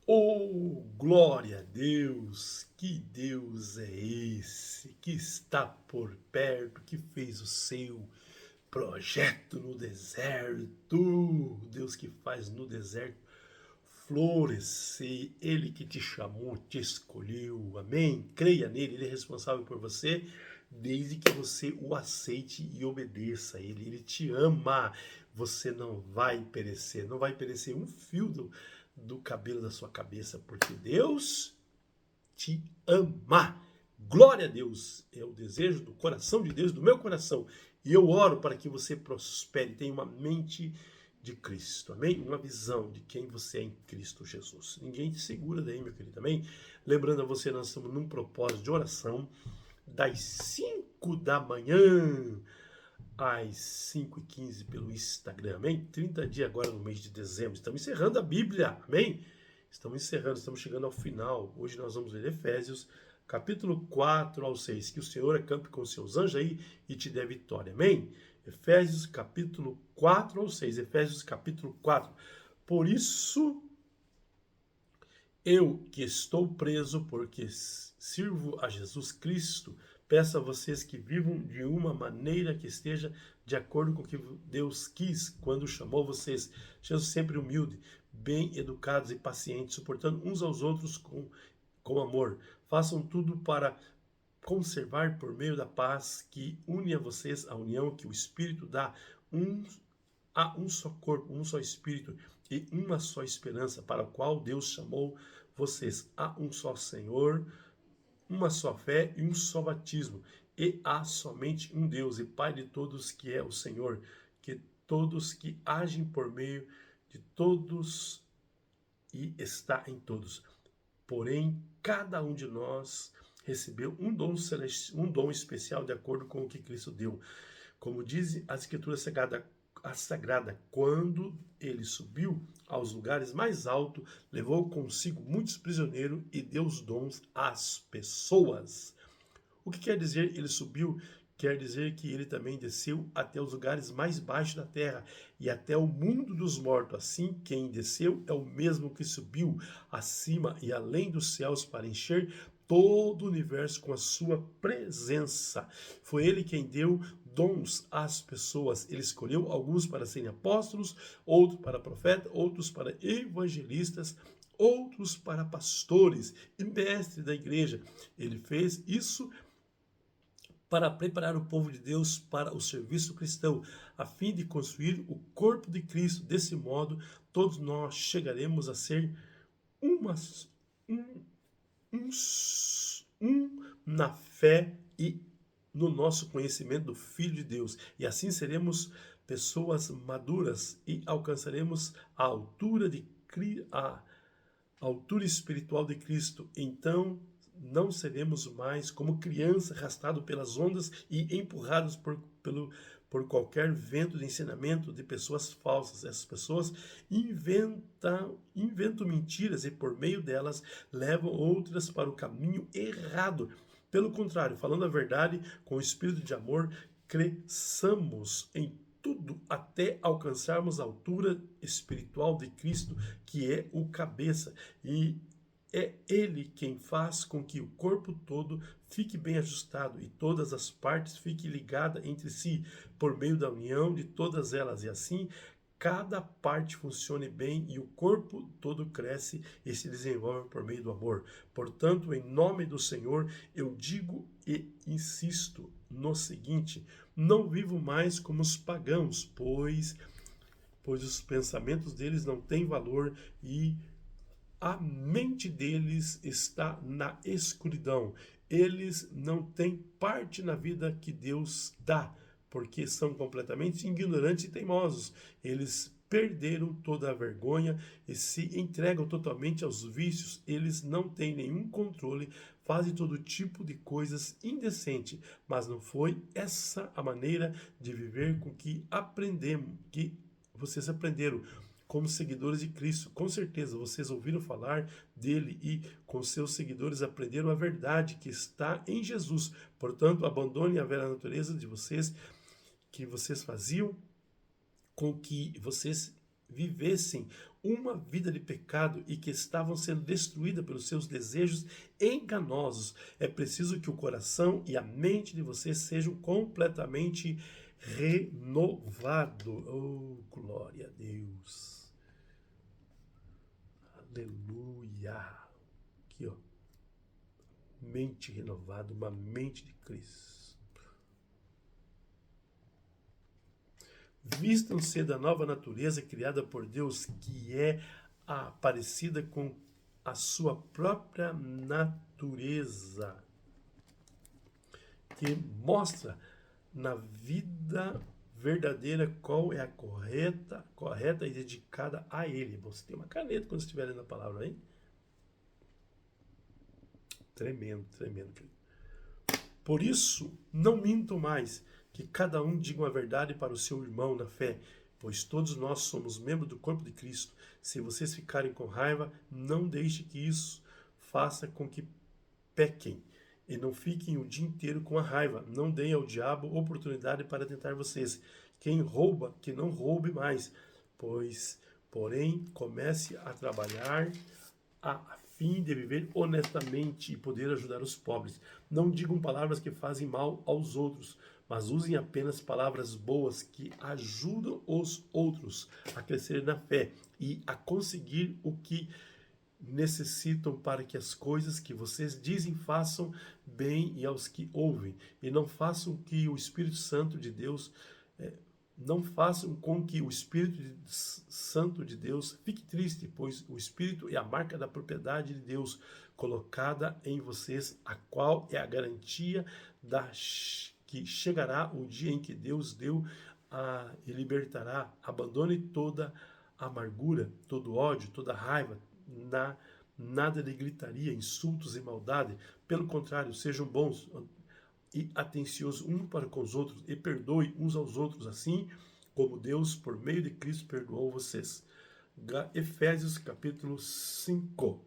Oh, glória a Deus! Que Deus é esse que está por perto, que fez o seu projeto no deserto? Deus que faz no deserto florescer, Ele que te chamou, te escolheu, amém? Creia nele, Ele é responsável por você, desde que você o aceite e obedeça a Ele. Ele te ama, você não vai perecer, não vai perecer um fio do cabelo da sua cabeça, porque Deus te ama. Glória a Deus, é o desejo do coração de Deus, do meu coração. E eu oro para que você prospere, tenha uma mente de Cristo, amém? Uma visão de quem você é em Cristo Jesus. Ninguém te segura daí, meu querido, amém? Lembrando a você, nós estamos num propósito de oração das 5 da manhã às 5h15 pelo Instagram, amém? 30 dias agora no mês de dezembro. Estamos encerrando a Bíblia, amém? Estamos encerrando, estamos chegando ao final. Hoje nós vamos ler Efésios, capítulo 4 ao 6. Que o Senhor acampe com seus anjos aí e te dê vitória, amém? Efésios, capítulo 4 ao 6. Efésios, capítulo 4. Por isso, eu que estou preso porque sirvo a Jesus Cristo, peço a vocês que vivam de uma maneira que esteja de acordo com o que Deus quis quando chamou vocês. Sejam sempre humildes, bem educados e pacientes, suportando uns aos outros com amor. Façam tudo para conservar por meio da paz que une a vocês a união que o Espírito dá. Há um só corpo, um só Espírito e uma só esperança para a qual Deus chamou vocês. Há um só Senhor, uma só fé e um só batismo. E há somente um Deus e Pai de todos, que é o Senhor, que todos que agem por meio de todos e está em todos. Porém, cada um de nós recebeu um dom especial de acordo com o que Cristo deu. Como diz a Escritura Sagrada, quando ele subiu aos lugares mais altos, levou consigo muitos prisioneiros e deu os dons às pessoas. O que quer dizer ele subiu? Quer dizer que ele também desceu até os lugares mais baixos da terra e até o mundo dos mortos. Assim, quem desceu é o mesmo que subiu acima e além dos céus para encher todo o universo com a sua presença. Foi ele quem deu dons às pessoas. Ele escolheu alguns para serem apóstolos, outros para profetas, outros para evangelistas, outros para pastores e mestres da igreja. Ele fez isso para preparar o povo de Deus para o serviço cristão, a fim de construir o corpo de Cristo. Desse modo, todos nós chegaremos a ser uma, um, um, na fé e no nosso conhecimento do Filho de Deus. E assim seremos pessoas maduras e alcançaremos a altura espiritual de Cristo. Então, não seremos mais como crianças arrastados pelas ondas e empurrados por qualquer vento de ensinamento de pessoas falsas. Essas pessoas inventam mentiras e por meio delas levam outras para o caminho errado. Pelo contrário, falando a verdade com o espírito de amor, cresçamos em tudo até alcançarmos a altura espiritual de Cristo, que é o cabeça. E é Ele quem faz com que o corpo todo fique bem ajustado e todas as partes fiquem ligadas entre si por meio da união de todas elas. E assim, cada parte funcione bem e o corpo todo cresce e se desenvolve por meio do amor. Portanto, em nome do Senhor, eu digo e insisto no seguinte: não vivo mais como os pagãos, pois os pensamentos deles não têm valor e a mente deles está na escuridão. Eles não têm parte na vida que Deus dá, porque são completamente ignorantes e teimosos. Eles perderam toda a vergonha e se entregam totalmente aos vícios. Eles não têm nenhum controle, fazem todo tipo de coisas indecentes. Mas não foi essa a maneira de viver com que aprendemos, que vocês aprenderam como seguidores de Cristo. Com certeza vocês ouviram falar dele e com seus seguidores aprenderam a verdade que está em Jesus. Portanto, abandone a velha natureza de vocês, que vocês faziam com que vocês vivessem uma vida de pecado e que estavam sendo destruídas pelos seus desejos enganosos. É preciso que o coração e a mente de vocês sejam completamente renovados. Oh, glória a Deus. Aleluia. Aqui, ó. Mente renovada, uma mente de Cristo. Vistam-se da nova natureza criada por Deus, que é parecida com a sua própria natureza, que mostra na vida verdadeira qual é a correta e dedicada a Ele. Você tem uma caneta quando estiver lendo a palavra, hein? Tremendo, tremendo. Por isso, não mintam mais, que cada um diga uma verdade para o seu irmão na fé, pois todos nós somos membros do corpo de Cristo. Se vocês ficarem com raiva, não deixe que isso faça com que pequem. E não fiquem o dia inteiro com a raiva. Não deem ao diabo oportunidade para tentar vocês. Quem rouba, que não roube mais. Porém, comece a trabalhar a fim de viver honestamente e poder ajudar os pobres. Não digam palavras que fazem mal aos outros, mas usem apenas palavras boas que ajudam os outros a crescer na fé e a conseguir o que necessitam para que as coisas que vocês dizem façam bem e aos que ouvem, e não façam que o Espírito Santo de Deus não façam com que o Espírito Santo de Deus fique triste, pois o Espírito é a marca da propriedade de Deus colocada em vocês, a qual é a garantia que chegará o dia em que Deus deu e libertará. Abandone toda amargura, todo ódio, toda raiva, nada de gritaria, insultos e maldade. Pelo contrário, sejam bons e atenciosos uns para com os outros, e perdoe uns aos outros, assim como Deus, por meio de Cristo, perdoou vocês. Efésios capítulo 5.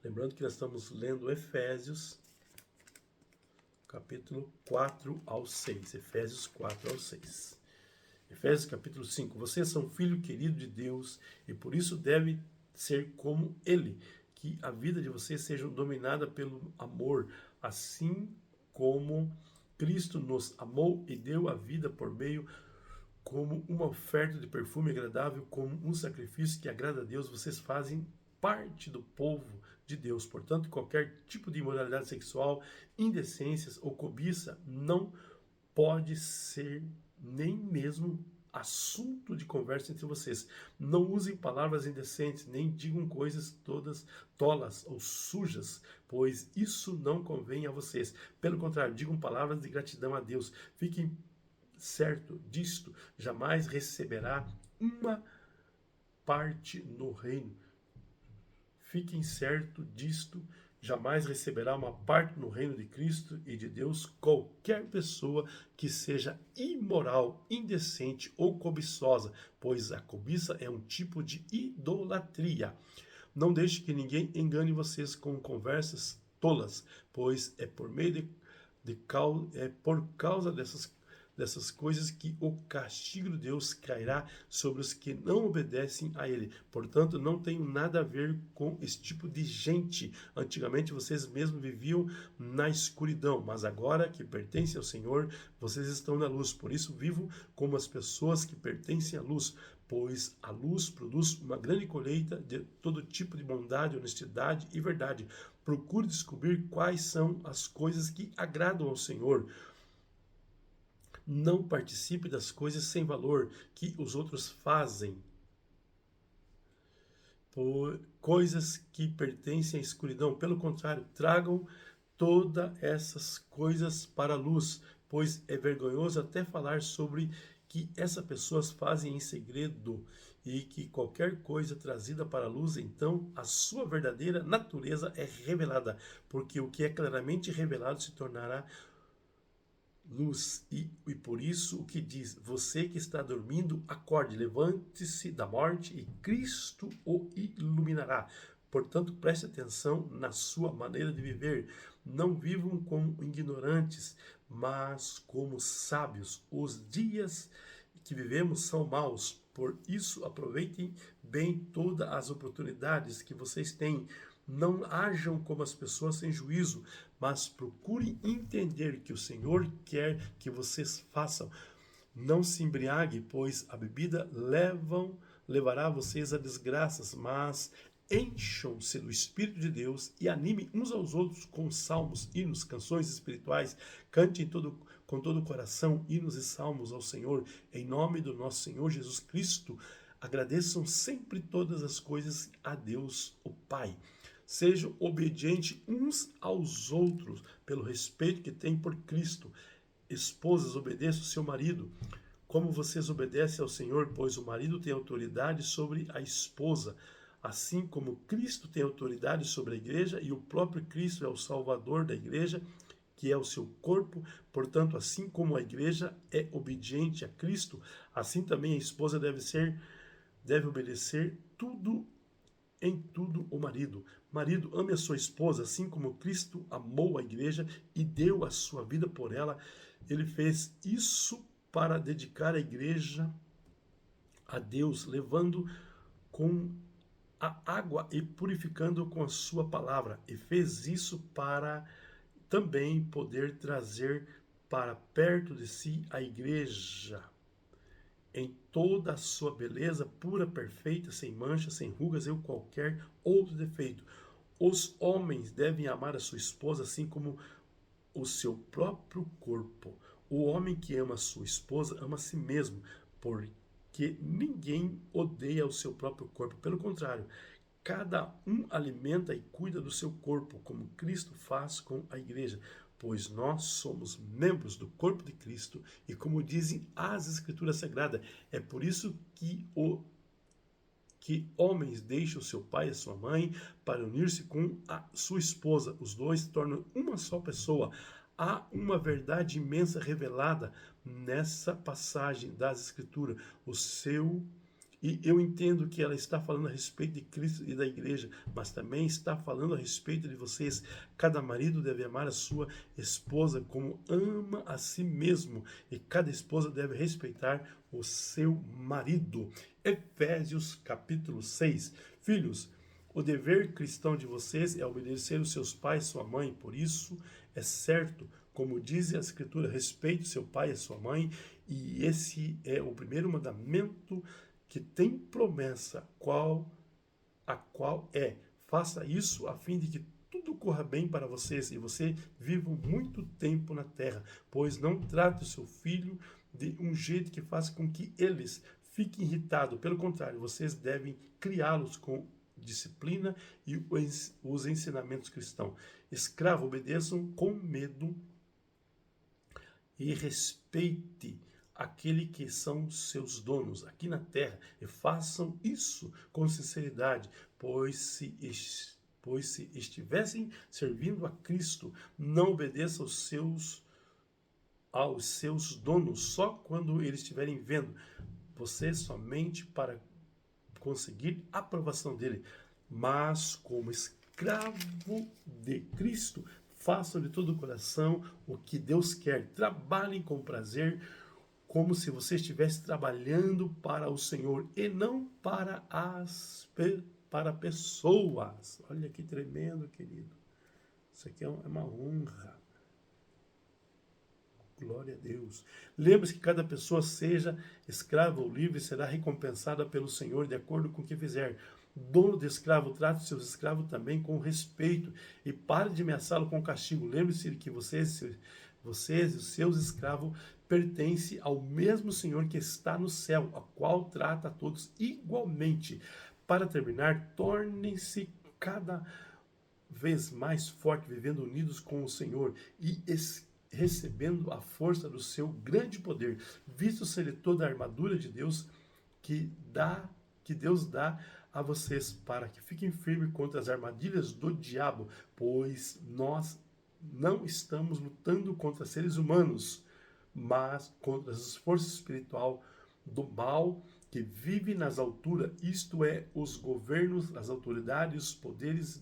Lembrando que nós estamos lendo Efésios capítulo 4 ao 6. Efésios 4 ao 6. Efésios capítulo 5. Vocês são filho querido de Deus e por isso deve ser como Ele. Que a vida de vocês seja dominada pelo amor, assim como Cristo nos amou e deu a vida por meio como uma oferta de perfume agradável, como um sacrifício que agrada a Deus. Vocês fazem parte do povo de Deus. Portanto, qualquer tipo de imoralidade sexual, indecências ou cobiça não pode ser nem mesmo assunto de conversa entre vocês. Não usem palavras indecentes, nem digam coisas todas tolas ou sujas, pois isso não convém a vocês. Pelo contrário, digam palavras de gratidão a Deus. Fiquem certo disto, jamais receberá uma parte no reino. Fiquem certo disto, jamais receberá uma parte no reino de Cristo e de Deus qualquer pessoa que seja imoral, indecente ou cobiçosa, pois a cobiça é um tipo de idolatria. Não deixe que ninguém engane vocês com conversas tolas, pois é por causa dessas coisas que o castigo de Deus cairá sobre os que não obedecem a Ele. Portanto, não tenho nada a ver com esse tipo de gente. Antigamente vocês mesmos viviam na escuridão, mas agora que pertencem ao Senhor, vocês estão na luz. Por isso vivam como as pessoas que pertencem à luz, pois a luz produz uma grande colheita de todo tipo de bondade, honestidade e verdade. Procure descobrir quais são as coisas que agradam ao Senhor. Não participe das coisas sem valor que os outros fazem, por coisas que pertencem à escuridão. Pelo contrário, tragam todas essas coisas para a luz, pois é vergonhoso até falar sobre que essas pessoas fazem em segredo, e que qualquer coisa trazida para a luz, então a sua verdadeira natureza é revelada, porque o que é claramente revelado se tornará luz, e por isso o que diz: você que está dormindo, acorde, levante-se da morte e Cristo o iluminará. Portanto, preste atenção na sua maneira de viver. Não vivam como ignorantes, mas como sábios. Os dias que vivemos são maus. Por isso, aproveitem bem todas as oportunidades que vocês têm. Não hajam como as pessoas sem juízo, mas procurem entender que o Senhor quer que vocês façam. Não se embriague, pois a bebida levará vocês a desgraças, mas encham-se do Espírito de Deus e animem uns aos outros com salmos, hinos, canções espirituais. Cantem com todo o coração hinos e salmos ao Senhor, em nome do nosso Senhor Jesus Cristo. Agradeçam sempre todas as coisas a Deus, o Pai. Sejam obedientes uns aos outros, pelo respeito que têm por Cristo. Esposas, obedeçam ao seu marido, como vocês obedecem ao Senhor, pois o marido tem autoridade sobre a esposa, assim como Cristo tem autoridade sobre a igreja, e o próprio Cristo é o Salvador da igreja, que é o seu corpo. Portanto, assim como a igreja é obediente a Cristo, assim também a esposa deve obedecer em tudo o marido. Marido, ame a sua esposa, assim como Cristo amou a igreja e deu a sua vida por ela. Ele fez isso para dedicar a igreja a Deus, levando com a água e purificando com a sua palavra. E fez isso para também poder trazer para perto de si a igreja em toda a sua beleza, pura, perfeita, sem mancha, sem rugas ou qualquer outro defeito. Os homens devem amar a sua esposa assim como o seu próprio corpo. O homem que ama a sua esposa ama a si mesmo, porque ninguém odeia o seu próprio corpo. Pelo contrário, cada um alimenta e cuida do seu corpo, como Cristo faz com a igreja, pois nós somos membros do corpo de Cristo, e como dizem as Escrituras Sagradas, é por isso que homens deixam seu pai e sua mãe para unir-se com a sua esposa. Os dois se tornam uma só pessoa. Há uma verdade imensa revelada nessa passagem das Escrituras. E eu entendo que ela está falando a respeito de Cristo e da igreja, mas também está falando a respeito de vocês. Cada marido deve amar a sua esposa como ama a si mesmo, e cada esposa deve respeitar o seu marido. Efésios capítulo 6. Filhos, o dever cristão de vocês é obedecer os seus pais e sua mãe. Por isso é certo, como diz a Escritura, respeite seu pai e sua mãe, e esse é o primeiro mandamento que tem promessa, a qual é: faça isso a fim de que tudo corra bem para vocês e você viva muito tempo na terra, pois não trate o seu filho de um jeito que faça com que eles fiquem irritados. Pelo contrário, vocês devem criá-los com disciplina e os ensinamentos cristãos. Escravos, obedeçam com medo e respeite aquele que são seus donos aqui na terra, e façam isso com sinceridade, pois se estivessem servindo a Cristo, não obedeça aos seus donos só quando eles estiverem vendo você, somente para conseguir a aprovação dele, mas como escravo de Cristo, façam de todo o coração o que Deus quer, trabalhem com prazer, como se você estivesse trabalhando para o Senhor e não para pessoas. Olha que tremendo, querido. Isso aqui é uma honra. Glória a Deus. Lembre-se que cada pessoa, seja escrava ou livre, será recompensada pelo Senhor de acordo com o que fizer. Dono de escravo, trate os seus escravos também com respeito e pare de ameaçá-lo com castigo. Lembre-se de que vocês e os seus escravos pertencem ao mesmo Senhor que está no céu, a qual trata a todos igualmente. Para terminar, tornem-se cada vez mais fortes, vivendo unidos com o Senhor e recebendo a força do seu grande poder. Visto-se de toda a armadura de Deus que Deus dá a vocês, para que fiquem firmes contra as armadilhas do diabo, pois nós não estamos lutando contra seres humanos, mas contra as forças espirituais do mal que vive nas alturas, isto é, os governos, as autoridades, os poderes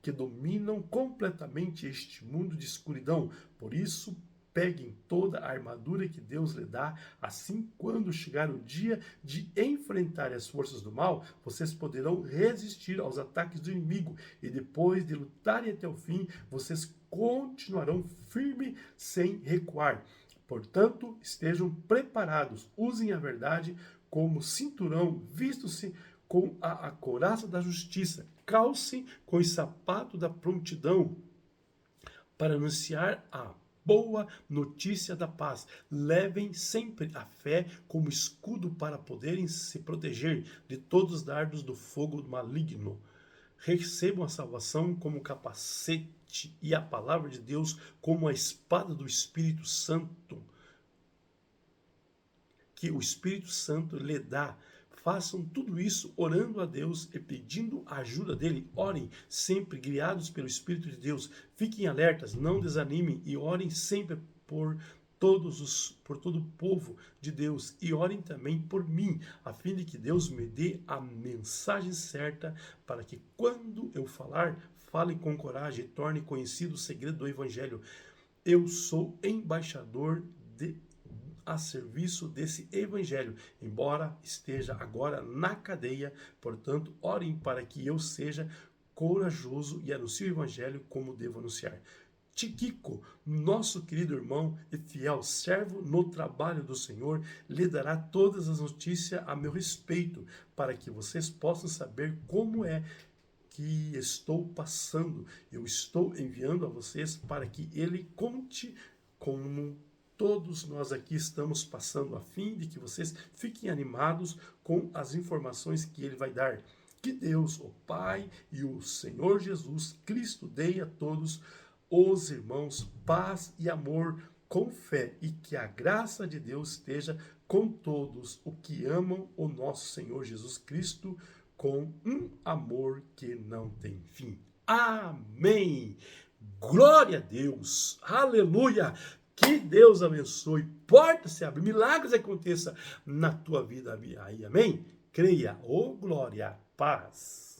que dominam completamente este mundo de escuridão. Por isso, Peguem toda a armadura que Deus lhe dá, assim quando chegar o dia de enfrentar as forças do mal, vocês poderão resistir aos ataques do inimigo e depois de lutarem até o fim, vocês continuarão firmes sem recuar. Portanto, estejam preparados, usem a verdade como cinturão, vistam-se com a couraça da justiça, calcem com o sapato da prontidão para anunciar a boa notícia da paz. Levem sempre a fé como escudo para poderem se proteger de todos os dardos do fogo maligno. Recebam a salvação como capacete e a palavra de Deus como a espada do Espírito Santo, que o Espírito Santo lhe dá. Façam tudo isso orando a Deus e pedindo a ajuda dele. Orem sempre guiados pelo Espírito de Deus. Fiquem alertas, não desanimem e orem sempre por todo o povo de Deus. E orem também por mim, a fim de que Deus me dê a mensagem certa para que quando eu falar, fale com coragem e torne conhecido o segredo do Evangelho. Eu sou embaixador a serviço desse evangelho, embora esteja agora na cadeia. Portanto, orem para que eu seja corajoso e anuncie o evangelho como devo anunciar. Tíquico, nosso querido irmão e fiel servo no trabalho do Senhor, lhe dará todas as notícias a meu respeito, para que vocês possam saber como é que estou passando. Eu estou enviando a vocês para que ele conte como todos nós aqui estamos passando, a fim de que vocês fiquem animados com as informações que ele vai dar. Que Deus, o Pai e o Senhor Jesus Cristo dê a todos os irmãos paz e amor com fé, e que a graça de Deus esteja com todos os que amam o nosso Senhor Jesus Cristo com um amor que não tem fim. Amém! Glória a Deus! Aleluia! Que Deus abençoe, portas se abrem, milagres aconteçam na tua vida aí, amém? Creia, glória, paz.